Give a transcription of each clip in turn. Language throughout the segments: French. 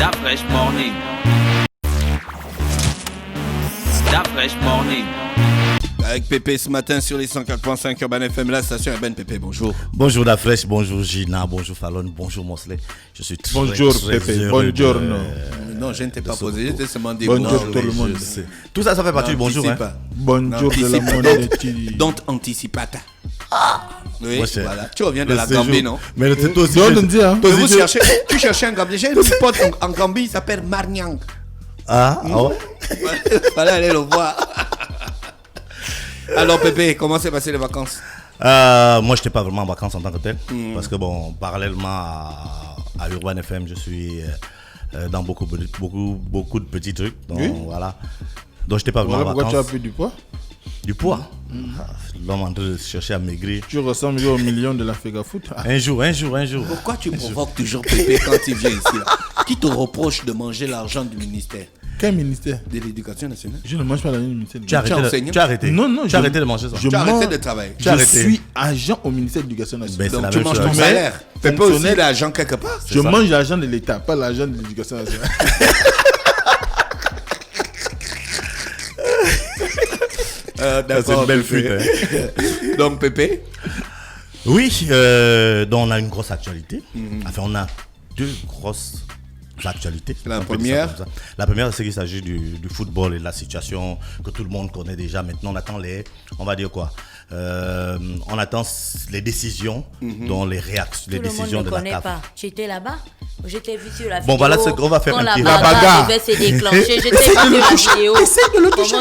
That fresh morning. That fresh morning. Avec Pépé ce matin sur les 104.5 Urban FM, la station Urban. Pépé, bonjour. Bonjour Dafresh, bonjour Gina, bonjour Fallon, bonjour Mosley. Je suis très, bonjour très Pépé, heureux bonjour. Non, je ne t'ai pas posé, je t'ai seulement dit bonjour bonjour. tout le monde. Tout ça, ça fait partie du bonjour. Hein. Bonjour de la monnaie. Don't anticipata. Oui, Moi, voilà. Tu reviens de la Gambie, non? Mais toi aussi, tu cherchais un Gambie. J'ai un pote en Gambie, il s'appelle Marnyang. Ah ouais. Fallait aller le voir. Alors Pépé, comment s'est passé les vacances? Moi, je n'étais pas vraiment en vacances en tant que tel. Parce que bon, parallèlement à Urban FM, je suis dans beaucoup de petits trucs. Donc voilà. Donc je n'étais pas vraiment en vacances. Pourquoi tu as pris du poids? Du poids. L'homme en train de chercher à maigrir. Tu ressembles au million de la Fega Foot. Un jour. Pourquoi tu provoques toujours Pépé quand il vient ici là? Qui te reproche de manger l'argent du ministère? Quel ministère? De l'éducation nationale. Je ne mange pas l'argent du ministère. Tu as arrêté. Non, tu as arrêté de manger ça. Tu as arrêté de travailler. Je suis agent au ministère de l'Éducation nationale. Donc tu manges ton salaire. Fais pas aussi l'argent quelque part. Je mange l'argent de l'État, pas l'argent de l'Éducation nationale. C'est une belle fuite. Hein. Donc Pépé. Oui, donc on a une grosse actualité. Enfin, on a deux grosses actualités. La première, c'est qu'il s'agit du football et de la situation que tout le monde connaît déjà. Maintenant, on attend on va dire quoi? On attend les décisions, dont les réactions, les décisions de la CAF. Tout le monde ne connaît pas. Tu étais là-bas? Je t'ai vu sur la vidéo. Bon, voilà ce qu'on va faire. Quand la bagarre devait se déclencher, je t'ai vu sur la vidéo. Essaye de le toucher.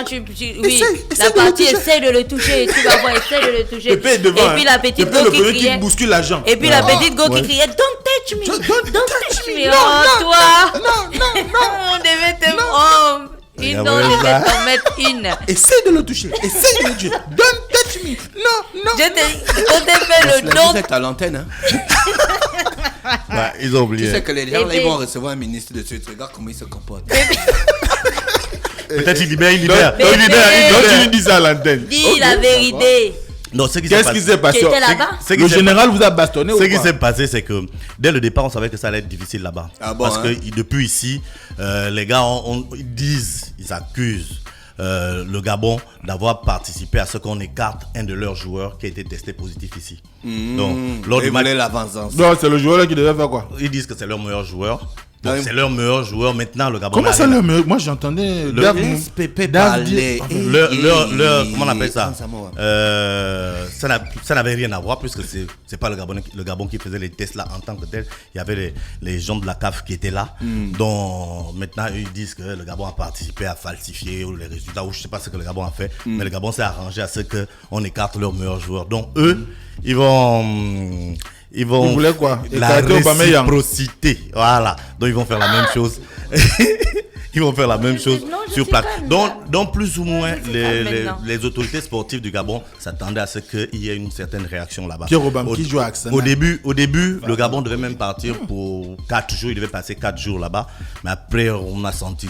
Comment oui, la partie essaie de le toucher. Tu vas voir, essaie de le toucher. Pépé est devant. Et puis la petite go qui criait. Bouscule l'argent. Et puis la petite go qui criait, don't touch me. Don't touch me. Oh, toi. Non. On devait te prendre. On devait t'en mettre une. Essaye de le toucher. Essaye de le toucher. Don't touch me. Non. On t'a fait le don. Vous êtes à l'antenne, hein? Ouais, ils ont oublié. Tu sais que les gens là, ils vont recevoir un ministre de suite. Regarde comment il se comporte. Peut-être il libère. Donc tu lui dis ça à l'antenne. Dis la vérité. Non, qu'est-ce qui s'est passé? Tu étais là-bas? Le général vous a bastonné ou quoi? Ce qui s'est passé, c'est que dès le départ, on savait que ça allait être difficile là-bas. Ah bon, parce que depuis ici, les gars, ils accusent le Gabon d'avoir participé à ce qu'on écarte un de leurs joueurs qui a été testé positif ici. Donc, lors du match, non, c'est le joueur qui devait faire quoi? Ils disent que c'est leur meilleur joueur. Donc c'est leur meilleur joueur maintenant, le Gabon. Comment c'est leur meilleur? Moi j'entendais Pépé parler. Comment on appelle ça? Ça n'avait rien à voir puisque c'est pas le Gabon qui faisait les tests là en tant que tel. Il y avait les gens de la CAF qui étaient là. Donc maintenant ils disent que le Gabon a participé à falsifier les résultats ou je sais pas ce que le Gabon a fait. Mais le Gabon s'est arrangé à ce qu'on écarte leur meilleur joueur. Donc eux, ils vont quoi? La réciprocité. Voilà. Donc ils vont faire la même chose. Ils vont faire la même chose sur place. Donc plus ou moins les autorités sportives du Gabon s'attendaient à ce qu'il y ait une certaine réaction là-bas. Au début, le Gabon devait même partir pour 4 jours. Il devait passer 4 jours là-bas. Mais après, on a senti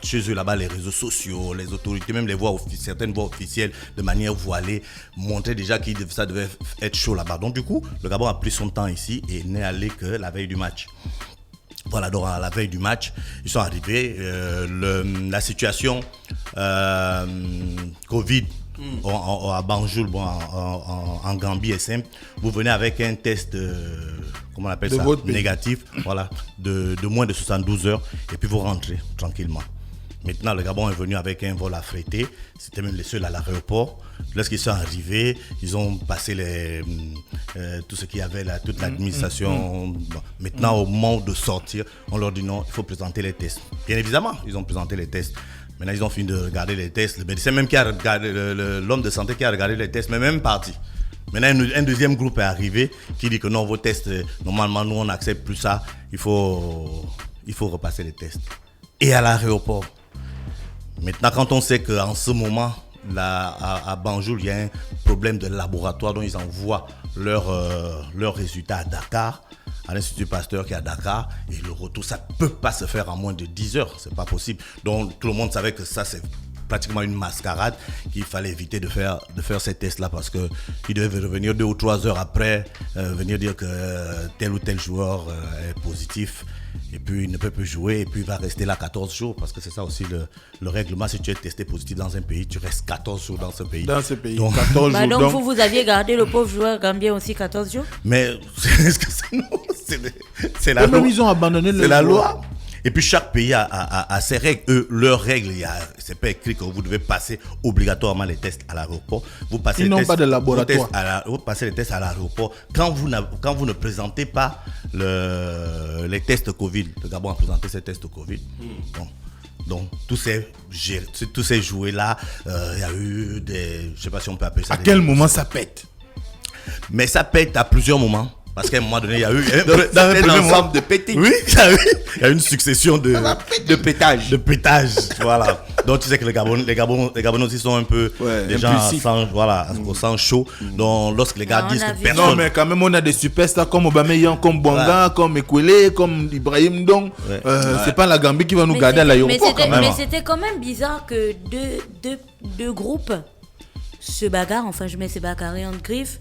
chez eux là-bas les réseaux sociaux, les autorités, même certaines voix officielles de manière voilée montraient déjà que ça devait être chaud là-bas. Donc du coup, le Gabon a pris son temps ici et n'est allé que la veille du match. Voilà, donc à la veille du match, ils sont arrivés. La situation Covid à Banjul, en Gambie est simple. Vous venez avec un test, comment on appelle ça, négatif, voilà, de moins de 72 heures, et puis vous rentrez tranquillement. Maintenant, le Gabon est venu avec un vol affrété. C'était même les seuls à l'aéroport. Lorsqu'ils sont arrivés, ils ont passé tout ce qu'il y avait là, toute l'administration. Bon. Maintenant, au moment de sortir, on leur dit non, il faut présenter les tests. Bien évidemment, ils ont présenté les tests. Maintenant, ils ont fini de regarder les tests. Le médecin même qui a regardé, l'homme de santé qui a regardé les tests, mais même parti. Maintenant, un deuxième groupe est arrivé qui dit que non, vos tests, normalement, nous, on n'accepte plus ça. Il faut repasser les tests. Et à l'aéroport. Maintenant, quand on sait qu'en ce moment, à Banjul, il y a un problème de laboratoire dont ils envoient leurs résultats à Dakar, à l'Institut Pasteur qui est à Dakar, et le retour, ça ne peut pas se faire en moins de 10 heures, c'est pas possible. Donc tout le monde savait que ça, c'est pratiquement une mascarade, qu'il fallait éviter de faire ces tests-là parce qu'ils devaient revenir 2 ou 3 heures après, venir dire que tel ou tel joueur est positif. Et puis il ne peut plus jouer et puis il va rester là 14 jours parce que c'est ça aussi le règlement. Si tu es testé positif dans un pays, tu restes 14 jours dans ce pays. Dans ce pays, donc, 14 jours. Donc vous aviez gardé le pauvre joueur gambien aussi 14 jours? Mais c'est la loi. Même ils ont abandonné c'est la loi. Et puis chaque pays a ses règles. Leurs règles, c'est pas écrit que vous devez passer obligatoirement les tests à l'aéroport. Vous passez Ils n'ont pas de laboratoire. Vous passez les tests à l'aéroport quand vous ne présentez pas les tests Covid. Le Gabon a présenté ses tests Covid. Donc tous ces jouets là, il y a eu des, je sais pas si on peut appeler ça. À quel moment ça pète? Mais ça pète à plusieurs moments. Parce qu'à un moment donné, il y a eu un ensemble de pétés. Oui, il y a eu une succession de pétage. De pétage, voilà. Donc tu sais que les Gabonais aussi sont un peu des gens au sang chaud. Donc lorsque les gars disent que personne... Non mais quand même on a des superstars comme Aubameyang, comme Bonga, comme Ekwele, comme Ibrahim Dong. C'est pas la Gambie qui va nous garder à l'aéroport quand même. Mais c'était quand même bizarre que deux groupes se bagarrent, enfin je mets ces bagarres en griffe.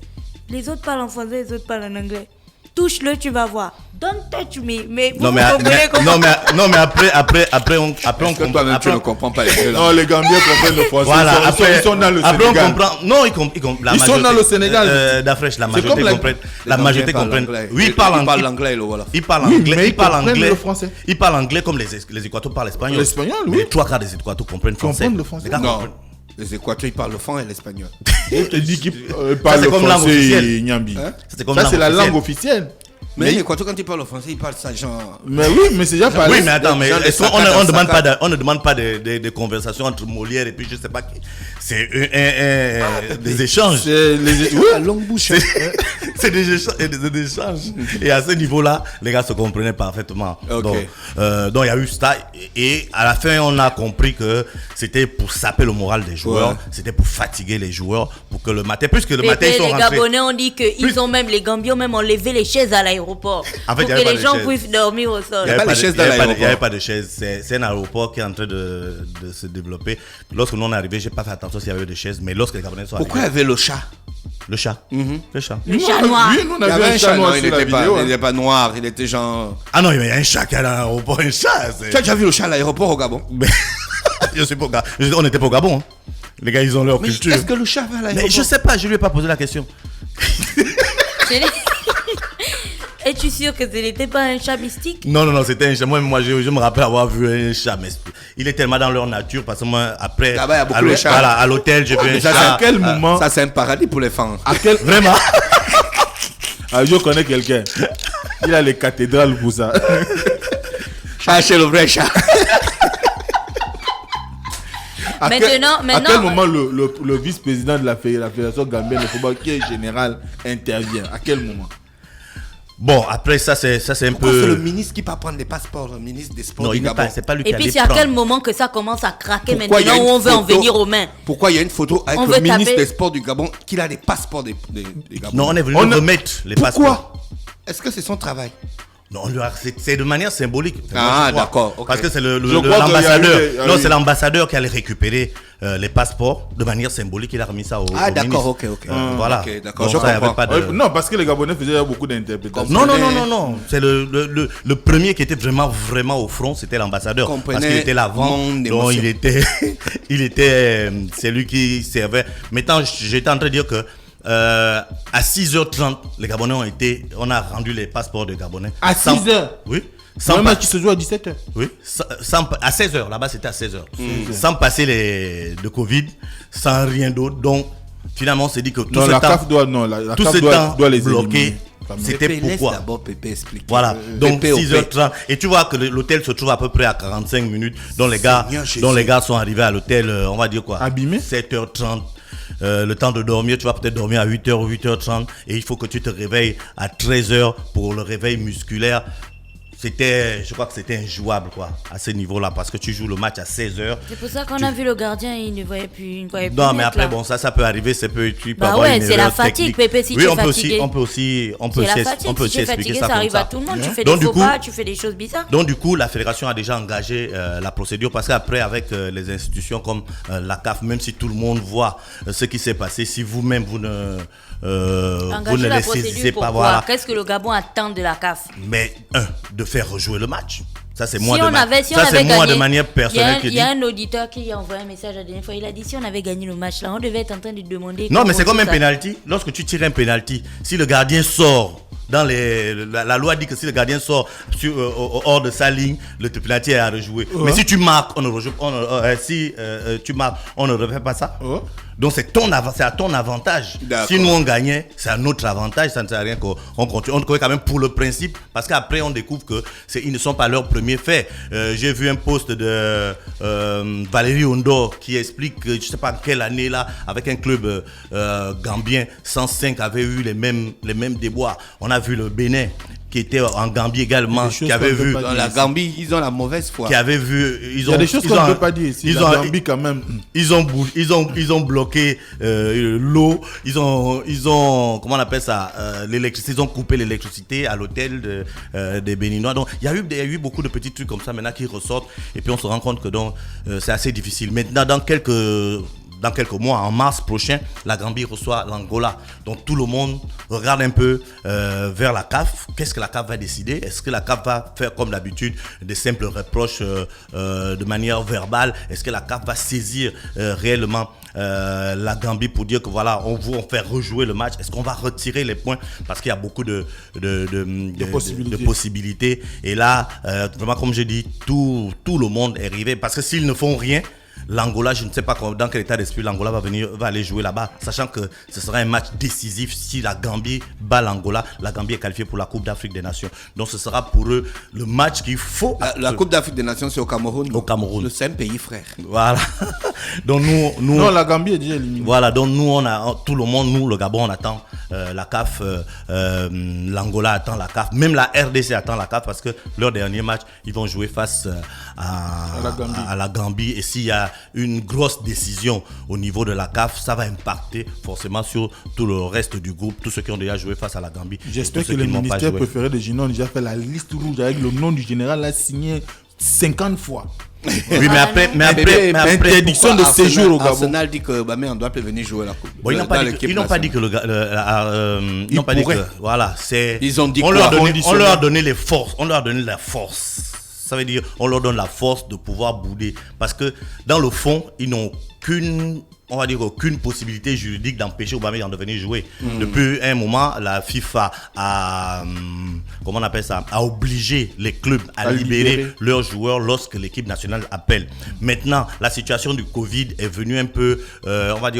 Les autres parlent en français, les autres parlent en anglais. Touche-le, tu vas voir. Don't touch me. Mais vous comprenez comment... Non, mais après on comprend. Toi-même, tu ne comprends pas les deux. Non, les Gambiens comprennent le français. Voilà, ils sont dans le Sénégal. Après on comprend. Non, ils comprennent. Ils sont dans le Sénégal. D'Afriche, la majorité comprenne. La majorité comprenne. Oui, ils parlent anglais. Ils parlent anglais. Ils parlent anglais. Le français. Ils parlent anglais comme les Équatoriens parlent espagnol. L'espagnol, oui. Mais les 3 quarts des Équatoriens comprennent français. Le français. Non. Les Équatoriens, ils parlent le français et l'espagnol. Je te dis qu'ils parlent le français, Nyambi. Ça, c'est la langue officielle. Mais les Équatoriens, quand ils parlent le français, ils parlent ça genre... Mais oui, mais c'est déjà parlé. Oui, mais attends, mais on ne demande pas des conversations entre Molière et puis je sais pas qui. C'est des échanges. C'est la longue bouche. C'est des échanges. Et à ce niveau-là, les gars se comprenaient parfaitement. Okay. Donc il y a eu ça. Et à la fin, on a compris que c'était pour saper le moral des joueurs. C'était pour fatiguer les joueurs. Pour que le matin, puisque le matin, ils sont rentrés. Les Gabonais ont dit qu'ils ont même, les Gambiens même enlevé les chaises à l'aéroport. En fait, pour que les gens puissent dormir au sol. Il n'y a pas de chaises dans l'aéroport. Il n'y avait pas de chaises. C'est un aéroport qui est en train de se développer. Lorsque nous on est arrivé, je n'ai pas fait attention s'il y avait des chaises. Mais lorsque les Gabonais sont arrivés. Pourquoi il y avait le chat? Le chat. Le chat. Le chat noir. Oui, nous on avait un chat noir sur la vidéo. Il n'était pas noir, il était genre... Ah non, mais il y a un chat qui est à l'aéroport. Un chat. Tu as déjà vu le chat à l'aéroport au Gabon? Je sais pas. On n'était pas au Gabon. Les gars, ils ont leur culture. Est-ce que le chat va à l'aéroport? Mais je sais pas, je lui ai pas posé la question. Es-tu sûr que ce n'était pas un chat mystique? Non, c'était un chat. Moi, je me rappelle avoir vu un chat, mais il est tellement dans leur nature parce que moi, après, là-bas, il y a beaucoup de chats. Voilà, à l'hôtel, j'ai vu un chat. À quel moment? Ça, c'est un paradis pour les fans. Vraiment? Je connais quelqu'un. Il a les cathédrales pour ça. Chat chez le vrai chat. À quel moment le vice-président de la Fédération gambienne de football, qui est général, intervient? À quel moment? Bon, après ça c'est un Pourquoi peu... c'est le ministre qui peut prendre des passeports, le ministre des Sports non, du Gabon? c'est pas lui et qui puis allait c'est à prendre. quel moment que ça commence à craquer Pourquoi maintenant où on veut en venir aux mains? Pourquoi il y a une photo avec le ministre des Sports du Gabon qu'il a des passeports des Gabon? Non, on est venu remettre les passeports. Pourquoi? Est-ce que c'est son travail? Non, c'est de manière symbolique. Ah, d'accord. Okay. Parce que c'est l'ambassadeur. Non, c'est l'ambassadeur qui allait récupérer les passeports de manière symbolique. Il a remis ça au d'accord, ministre. ok. Voilà. Okay, d'accord, donc, je comprends. pas de... Non, parce que les Gabonais faisaient beaucoup d'interprétations. Non. C'est le premier qui était vraiment au front, c'était l'ambassadeur. Parce qu'il était l'avant. Donc il était celui qui servait. Maintenant, j'étais en train de dire que à 6h30, les Gabonais on a rendu les passeports de Gabonais. À 6h? Oui. Un match qui se joue à 17h. Oui. À 16h, là-bas c'était à 16h. Sans passer de Covid, sans rien d'autre. Donc, finalement, on s'est dit que tout la CAF doit les bloquer. C'était pourquoi. D'abord, Pépé explique. Voilà, donc 6h30. Et tu vois que l'hôtel se trouve à peu près à 45 minutes. Donc les gars sont arrivés à l'hôtel, on va dire quoi? Abîmés. 7h30. Le temps de dormir, tu vas peut-être dormir à 8h ou 8h30 et il faut que tu te réveilles à 13h pour le réveil musculaire. je crois que c'était injouable quoi, à ce niveau-là, parce que tu joues le match à 16h. C'est pour ça qu'on a vu le gardien, il ne voyait plus. Non, mais après, bon, ça peut arriver, tu peux avoir une c'est la fatigue, Pépé, si tu es fatigué. On peut aussi expliquer ça. Ça arrive à tout le monde, tu fais des faux pas, tu fais des choses bizarres. Donc, du coup, la fédération a déjà engagé la procédure, parce qu'après, avec les institutions comme la CAF, même si tout le monde voit ce qui s'est passé, si vous-même, vous ne les saisissez pas. Voilà. Qu'est-ce que le Gabon attend de la CAF? Mais, de faire rejouer le match. Ça, c'est moi, moi de manière personnelle qui dit. Il y a un auditeur qui a envoyé un message la dernière fois. Il a dit si on avait gagné le match là, on devait être en train de demander. Non, mais c'est comme un penalty. Lorsque tu tires un penalty, si le gardien sort, la loi dit que si le gardien sort hors de sa ligne, le penalty est à rejouer. Mais si tu marques, on ne rejoue. Si tu marques, on ne refait pas ça. Donc c'est à ton avantage. Si nous on gagnait, c'est à notre avantage. Ça ne sert à rien qu'on continue. On connaît quand même pour le principe, parce qu'après on découvre que ils ne sont pas leurs premiers faits. J'ai vu un post de Valérie Ondo qui explique que je ne sais pas quelle année là, avec un club gambien, 105 avait eu les mêmes déboires. On a vu le Bénin qui était en Gambie également, qui avait vu dans la Gambie, ils ont la mauvaise foi. Qui avait vu, il y a des choses qu'on ne peut pas dire ici. La Gambie quand même. Ils ont bloqué l'eau. Ils ont comment on appelle ça, l'électricité. Ils ont coupé l'électricité à l'hôtel des Béninois. Donc il y a eu beaucoup de petits trucs comme ça maintenant qui ressortent. Et puis on se rend compte que donc c'est assez difficile. Maintenant dans quelques mois, en mars prochain, la Gambie reçoit l'Angola. Donc tout le monde regarde un peu vers la CAF. Qu'est-ce que la CAF va décider? Est-ce que la CAF va faire comme d'habitude des simples reproches de manière verbale? Est-ce que la CAF va saisir réellement la Gambie pour dire que voilà, on fait rejouer le match? Est-ce qu'on va retirer les points? Parce qu'il y a beaucoup de possibilités. Et là, vraiment comme j'ai dit, tout le monde est arrivé. Parce que s'ils ne font rien, l'Angola, je ne sais pas dans quel état d'esprit l'Angola va aller jouer là-bas, sachant que ce sera un match décisif. Si la Gambie bat l'Angola, la Gambie est qualifiée pour la Coupe d'Afrique des Nations. Donc ce sera pour eux le match qu'il faut. La Coupe d'Afrique des Nations, c'est au Cameroun. Au Cameroun. Le seul pays frère. Voilà. Donc nous. Non, la Gambie est déjà éliminée. Voilà. Donc nous, tout le monde, nous, le Gabon, on attend la CAF. L'Angola attend la CAF. Même la RDC attend la CAF parce que leur dernier match, ils vont jouer face à la Gambie. Et s'il y a une grosse décision au niveau de la CAF, ça va impacter forcément sur tout le reste du groupe, tous ceux qui ont déjà joué face à la Gambie. J'espère que le ministère préféré de Ginon a déjà fait la liste rouge avec le nom du général, l'a signé 50 fois. Oui, mais après interdiction de séjour au Gabon. Arsenal dit que on doit venir jouer la coupe. Bon, ils n'ont pas dit que voilà, c'est. Ils ont dit on leur a donné les forces, on leur a donné la force. Ça veut dire on leur donne la force de pouvoir bouder. Parce que dans le fond, ils n'ont aucune possibilité juridique d'empêcher Aubameyang de venir jouer. Depuis un moment, la FIFA a obligé les clubs à libérer leurs joueurs lorsque l'équipe nationale appelle. Maintenant, la situation du Covid est venue un peu,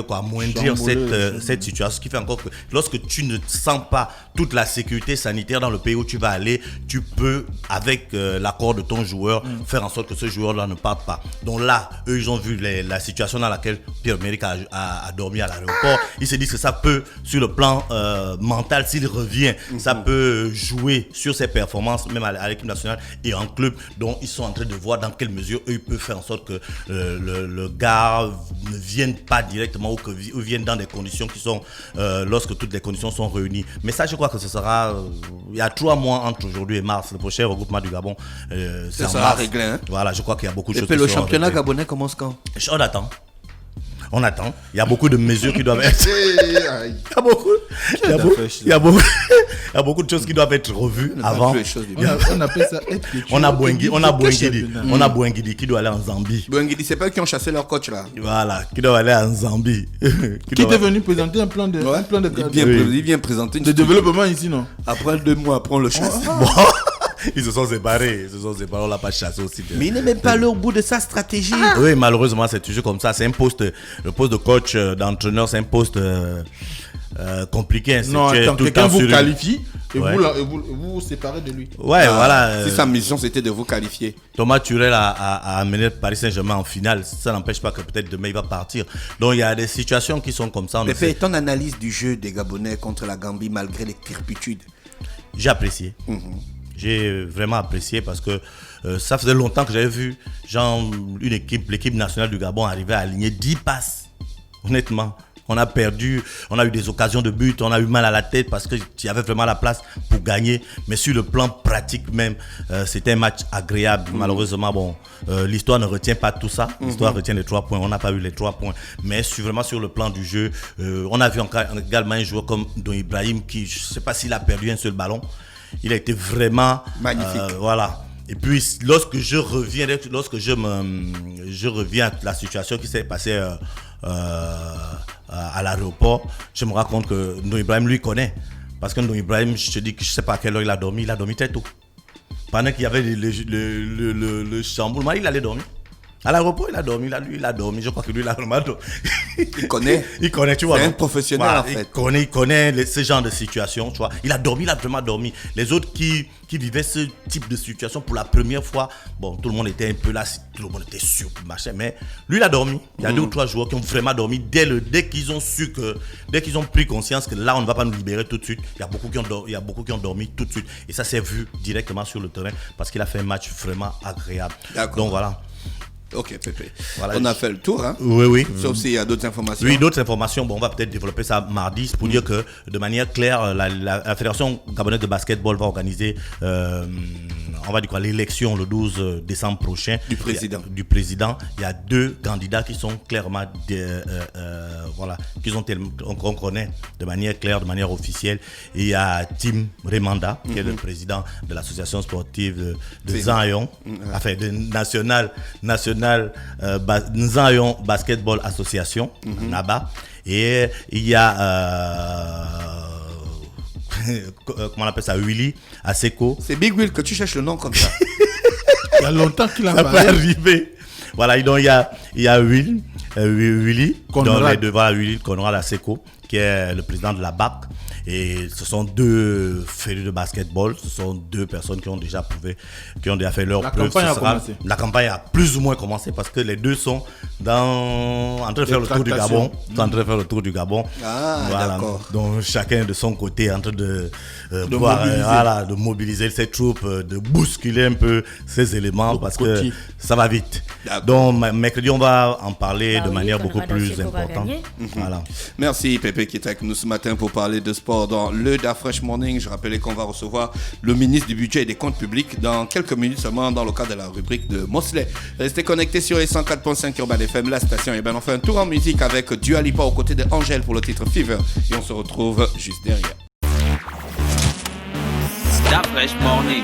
amoindrir cette situation. Ce qui fait encore que lorsque tu ne sens pas toute la sécurité sanitaire dans le pays où tu vas aller, tu peux, avec l'accord de ton joueur, faire en sorte que ce joueur-là ne parte pas. Donc là, eux, ils ont vu la situation dans laquelle Pierre-Emerick a dormi à l'aéroport. Ils se disent que ça peut, sur le plan mental, s'il revient, ça peut jouer sur ses performances, même à l'équipe nationale et en club. Donc ils sont en train de voir dans quelle mesure eux peuvent faire en sorte que le gars ne vienne pas directement ou vienne dans des conditions qui sont lorsque toutes les conditions sont réunies. Mais ça, je crois que ce sera il y a 3 mois entre aujourd'hui et mars. Le prochain regroupement du Gabon, ça sera réglé. Hein? Voilà, je crois qu'il y a beaucoup de choses. Et puis le championnat gabonais commence quand? On attend. Il y a beaucoup de mesures qui doivent être. Il y a beaucoup de choses qui doivent être revues avant. On appelle ça être. On a Bouengidi qui doit aller en Zambie. Bouengidi, c'est pas eux qui ont chassé leur coach là. Voilà, qui doit aller en Zambie. Qui est venu présenter un plan de. Il vient présenter de développement ici, non? Après 2 mois, après on le chasse. Ils se sont séparés, on l'a pas chassé aussi. Mais il n'est même pas allé au bout de sa stratégie. Oui, malheureusement, c'est toujours comme ça. C'est un poste, le poste de coach, d'entraîneur, c'est un poste compliqué. Non, attends, quelqu'un vous qualifie et vous séparez de lui. Ouais, voilà. Si sa mission c'était de vous qualifier. Thomas Tuchel a amené Paris Saint-Germain en finale. Ça n'empêche pas que peut-être demain il va partir. Donc il y a des situations qui sont comme ça. Mais ton analyse du jeu des Gabonais contre la Gambie malgré les turpitudes. J'ai apprécié. J'ai vraiment apprécié parce que ça faisait longtemps que j'avais vu l'équipe nationale du Gabon arriver à aligner 10 passes. Honnêtement, on a perdu, on a eu des occasions de but, on a eu mal à la tête parce qu'il y avait vraiment la place pour gagner. Mais sur le plan pratique même, c'était un match agréable. Malheureusement, l'histoire ne retient pas tout ça. L'histoire retient les 3 points. On n'a pas eu les 3 points. Mais vraiment sur le plan du jeu, on a vu également un joueur comme Don Ibrahim qui, je ne sais pas s'il a perdu un seul ballon. Il a été vraiment magnifique. Voilà. Et puis lorsque je reviens à la situation qui s'est passée à l'aéroport, je me rends compte que Ndo Ibrahim lui connaît. Parce que Ndo Ibrahim, je te dis que je ne sais pas à quelle heure il a dormi très tôt. Pendant qu'il y avait le chamboulement, il allait dormir. À l'aéroport, il a dormi. Je crois que lui, il a vraiment dormi. Il connaît, tu vois. C'est un professionnel, voilà, en fait. Il connaît ce genre de situation, tu vois. Il a vraiment dormi. Les autres qui vivaient ce type de situation pour la première fois, bon, tout le monde était un peu là, tout le monde était sûr, machin, mais lui, il a dormi. Il y a 2 ou 3 joueurs qui ont vraiment dormi dès qu'ils ont pris conscience que là, on ne va pas nous libérer tout de suite. Il y a beaucoup qui ont dormi tout de suite. Et ça s'est vu directement sur le terrain parce qu'il a fait un match vraiment agréable. D'accord. Donc voilà. Ok, Pépé. Voilà. On a fait le tour, hein? Oui. Sauf s'il y a d'autres informations. Oui, d'autres informations. Bon, on va peut-être développer ça mardi pour dire que, de manière claire, la Fédération gabonaise de basketball va organiser, l'élection le 12 décembre prochain. Du président. Il y a 2 candidats qui sont clairement, qu'on connaît de manière claire, de manière officielle. Et il y a Tim Remanda, qui est le président de l'association sportive de Zion, de National Zion Basketball Association, NABA, et il y a comment on appelle ça, Willy Aseko. C'est Big Will que tu cherches le nom comme ça. Il y a longtemps qu'il a pas arrivé. Voilà, donc il y a Willy Conrad. Willy Conrad Aseko, qui est le président de la BAC. Et ce sont 2 fédérés de basketball, ce sont 2 personnes qui ont déjà fait leur preuve. La campagne a plus ou moins commencé parce que les 2 sont en train de faire le tour du Gabon. Voilà. D'accord. Donc chacun de son côté en train de mobiliser ses troupes, de bousculer un peu ces éléments parce que ça va vite. D'accord. Donc mercredi, on va en parler de manière beaucoup plus importante. Voilà. Merci Pépé qui est avec nous ce matin pour parler de sport dans le Da Fresh Morning. Je rappelais qu'on va recevoir le ministre du Budget et des Comptes Publics dans quelques minutes seulement dans le cadre de la rubrique de Mosley. Restez connectés sur les 104.5 Urban FM, la station. Et bien on fait un tour en musique avec Dua Lipa aux côtés de Angèle pour le titre Fever. Et on se retrouve juste derrière. Da Fresh Morning.